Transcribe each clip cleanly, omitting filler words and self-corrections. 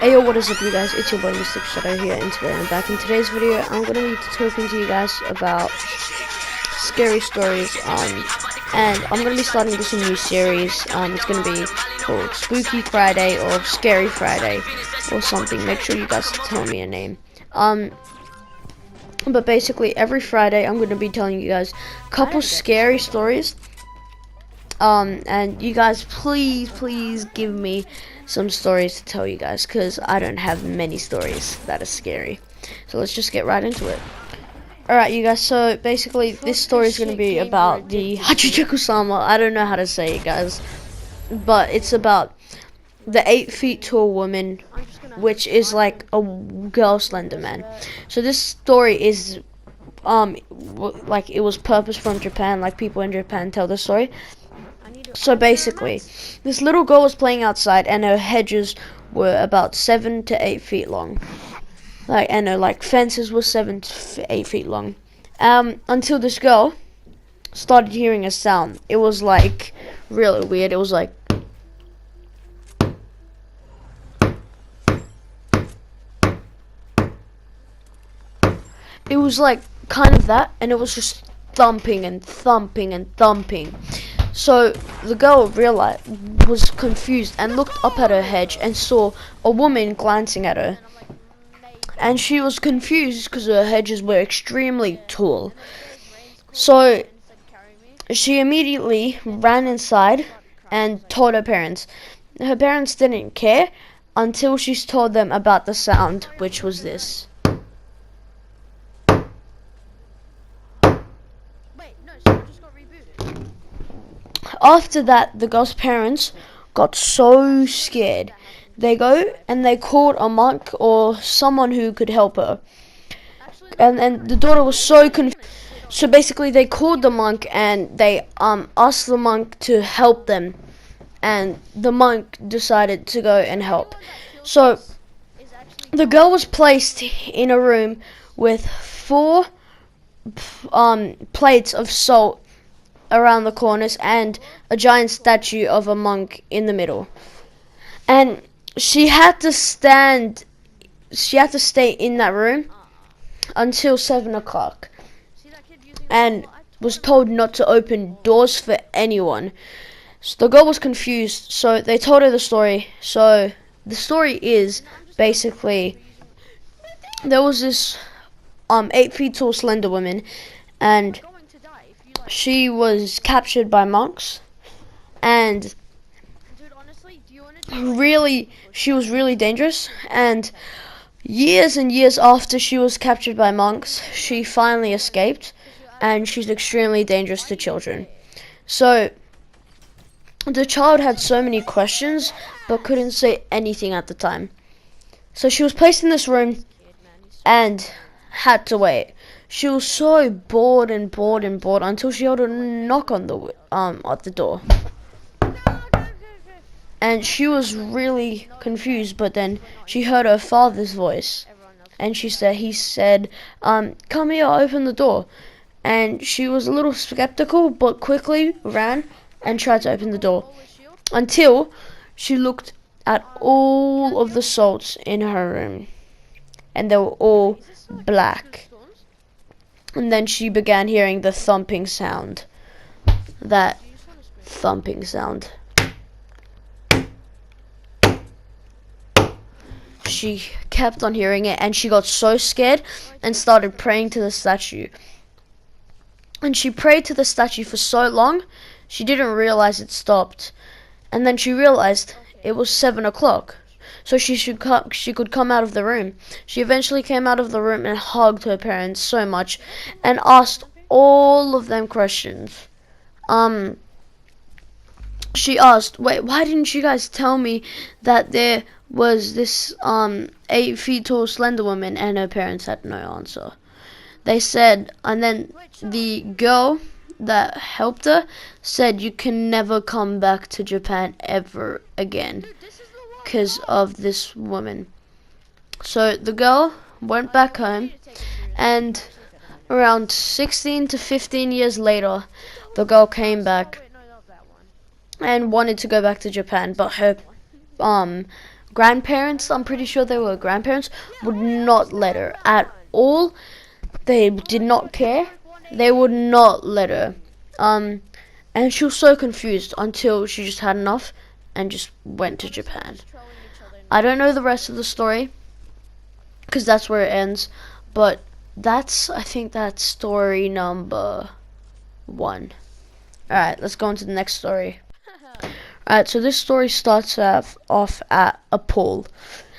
Hey yo, what is up you guys, it's your boy Mr. Shadow here, and today I'm back. In today's video, I'm going to be talking to you guys about scary stories, and I'm going to be starting this new series. It's going to be called Spooky Friday, or Scary Friday, or something. Make sure you guys tell me a name. But basically, every Friday, I'm going to be telling you guys a couple scary stories. And you guys, please give me some stories to tell you guys, because I don't have many stories that are scary. So let's just get right into it. Alright, you guys, so basically, this story is going to be about the Hachijaku-sama. I don't know how to say it, guys, but it's about the 8 feet tall woman, which is like a girl slender man. So this story is, like, it was purposed from Japan, like people in Japan tell the story. So basically, this little girl was playing outside, and her hedges were about 7 to 8 feet long. And her fences were 7 to 8 feet long. Until this girl started hearing a sound. It was like really weird. It was like kind of that, and it was just thumping and thumping and thumping. So the girl was confused and looked up at her hedge and saw a woman glancing at her. And she was confused because her hedges were extremely tall. So she immediately ran inside and told her parents. Her parents didn't care until she told them about the sound, which was this. After that, the girl's parents got so scared. They go and they called a monk or someone who could help her. And the daughter was so confused. So basically, they called the monk and they asked the monk to help them. And the monk decided to go and help. So the girl was placed in a room with 4 plates of salt around the corners and a giant statue of a monk in the middle. And she had to stay in that room until 7 o'clock, and was told not to open doors for anyone. So the girl was confused, so they told her the story. So the story is basically there was this 8 feet tall slender woman, and she was captured by monks, and she was really dangerous. And years and years after she was captured by monks, she finally escaped, and she's extremely dangerous to children. So the child had so many questions but couldn't say anything at the time. So she was placed in this room and had to wait. She was so bored until she heard a knock on at the door. And she was really confused, but then she heard her father's voice. And he said, come here, open the door. And she was a little skeptical, but quickly ran and tried to open the door. Until she looked at all of the salts in her room. And they were all black. And then she began hearing the thumping sound. That thumping sound. She kept on hearing it, and she got so scared and started praying to the statue. And she prayed to the statue for so long, she didn't realize it stopped. And then she realized it was 7 o'clock. So she could come out of the room. She eventually came out of the room and hugged her parents so much and asked all of them questions. She asked, wait, why didn't you guys tell me that there was this 8 feet tall slender woman? And her parents had no answer. They said, and then the girl that helped her said, you can never come back to Japan ever again because of this woman. So the girl went back home, and around 16 to 15 years later, the girl came back and wanted to go back to Japan, but her grandparents, I'm pretty sure they were grandparents, would not let her at all. They did not care. They would not let her. And she was so confused until she just had enough and just went to Japan. I don't know the rest of the story because that's where it ends, but I think that's story number 1. Alright, let's go on to the next story. Alright, so this story starts off at a pool.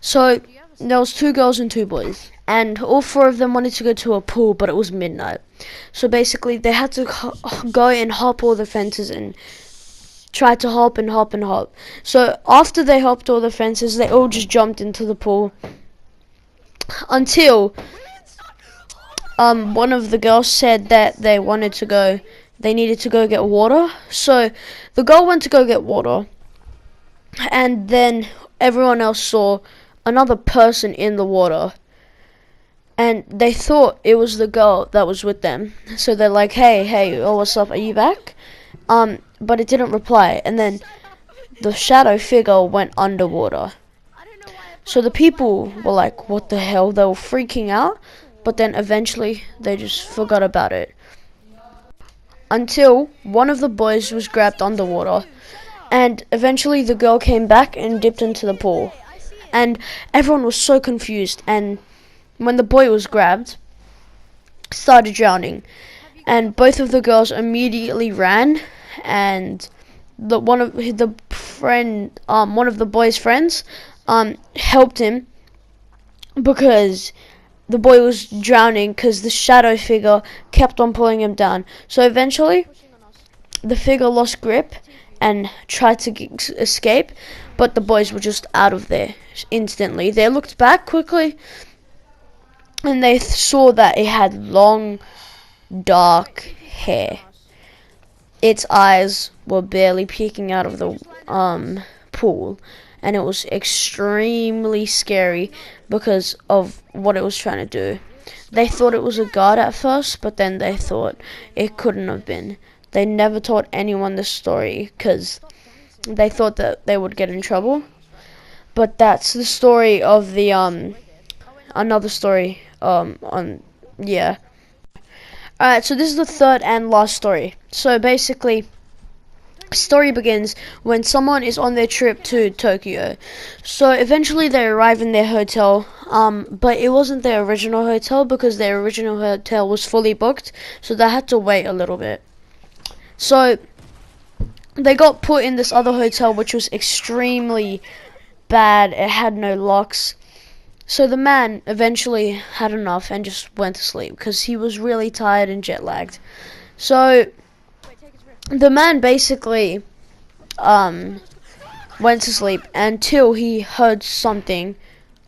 So there was 2 girls and 2 boys, and all 4 of them wanted to go to a pool, but it was midnight. So basically they had to go and hop all the fences and try to hop and hop and hop. So after they hopped all the fences, they all just jumped into the pool until one of the girls said that they needed to go get water. So the girl went to go get water, and then everyone else saw another person in the water, and they thought it was the girl that was with them. So they're like, hey, oh, what's up, are you back? But it didn't reply, and then the shadow figure went underwater. So the people were like, what the hell? They were freaking out, but then eventually they just forgot about it. Until one of the boys was grabbed underwater, and eventually the girl came back and dipped into the pool. And everyone was so confused, and when the boy was grabbed, started drowning. And both of the girls immediately ran, and one of the boy's friends helped him because the boy was drowning because the shadow figure kept on pulling him down. So eventually the figure lost grip and tried to escape, but the boys were just out of there instantly. They looked back quickly and they saw that it had long dark hair. Its eyes were barely peeking out of the pool, and it was extremely scary because of what it was trying to do. They thought it was a guard at first, but then they thought it couldn't have been. They never told anyone this story because they thought that they would get in trouble. But that's the story of the another story yeah. Alright, so this is the 3rd and last story. So basically, story begins when someone is on their trip to Tokyo. So eventually they arrive in their hotel, but it wasn't their original hotel because their original hotel was fully booked, so they had to wait a little bit. So they got put in this other hotel, which was extremely bad. It had no locks. So the man eventually had enough and just went to sleep because he was really tired and jet lagged. So the man basically went to sleep until he heard something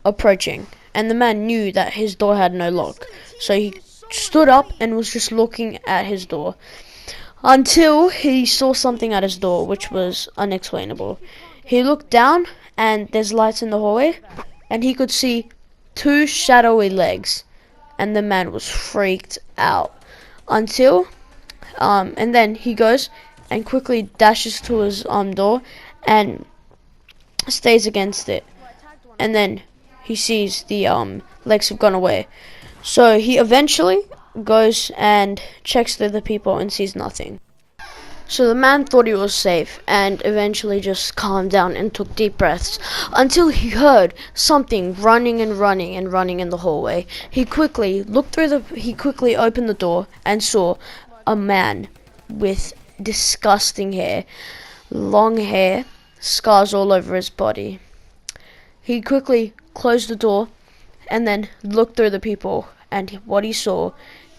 approaching, and the man knew that his door had no lock. So he stood up and was just looking at his door until he saw something at his door, which was unexplainable. He looked down and there's lights in the hallway, and he could see 2 shadowy legs, and the man was freaked out until and then he goes and quickly dashes to his door and stays against it, and then he sees the legs have gone away. So he eventually goes and checks the other people and sees nothing. So the man thought he was safe and eventually just calmed down and took deep breaths until he heard something running and running and running in the hallway. He quickly opened the door and saw a man with disgusting hair, long hair, scars all over his body. He quickly closed the door and then looked through the people, and what he saw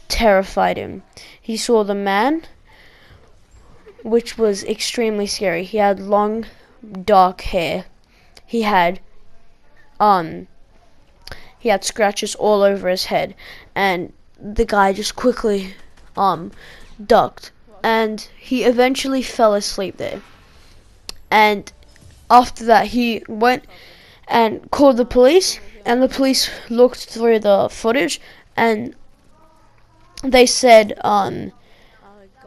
terrified him. He saw the man, which was extremely scary. He had long, dark hair. He had scratches all over his head, and the guy just quickly ducked, and he eventually fell asleep there. And after that, he went and called the police, and the police looked through the footage, and they said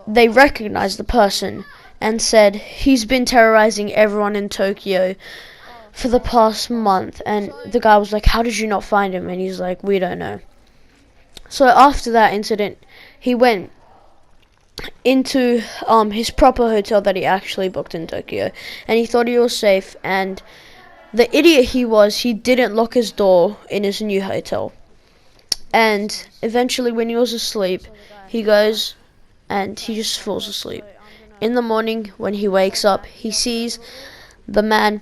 they recognized the person and said he's been terrorizing everyone in Tokyo for the past month. And the guy was like, how did you not find him? And he's like, we don't know. So after that incident, he went into his proper hotel that he actually booked in Tokyo, and he thought he was safe. And the idiot he didn't lock his door in his new hotel. And eventually, when he was asleep, he goes and he just falls asleep. In the morning, when he wakes up, he sees the man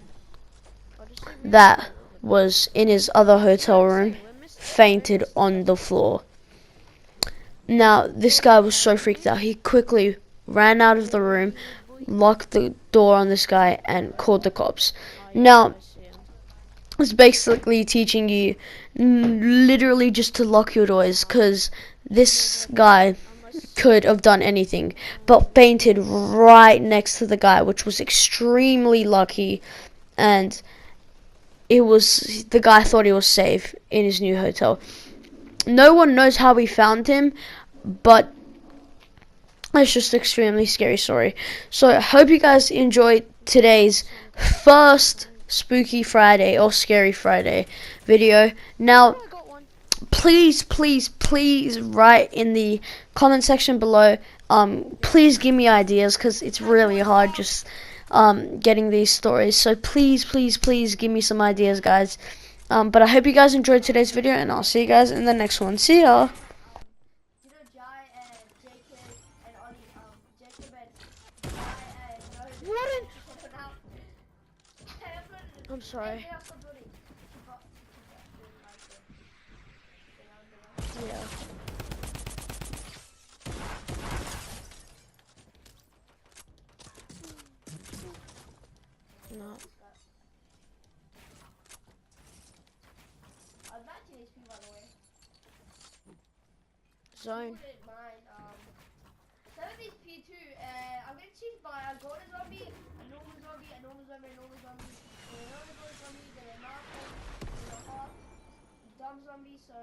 that was in his other hotel room fainted on the floor. Now, this guy was so freaked out, he quickly ran out of the room, locked the door on this guy, and called the cops. Now, it's basically teaching you literally just to lock your doors, because this guy could have done anything, but fainted right next to the guy, which was extremely lucky. And the guy thought he was safe in his new hotel. No one knows how we found him, but it's just an extremely scary story. So I hope you guys enjoyed today's first Spooky Friday or Scary Friday video. Now, please write in the comment section below. Please give me ideas, because it's really hard just getting these stories. So please give me some ideas, guys. But I hope you guys enjoyed today's video, and I'll see you guys in the next one. See ya. I'm sorry. Yeah. No. Zone. Some of these P2, I'm gonna choose by a golden zombie, a normal zombie, a normal zombie, a normal zombie, then another golden zombie, then a narco, then a half dumb zombie. So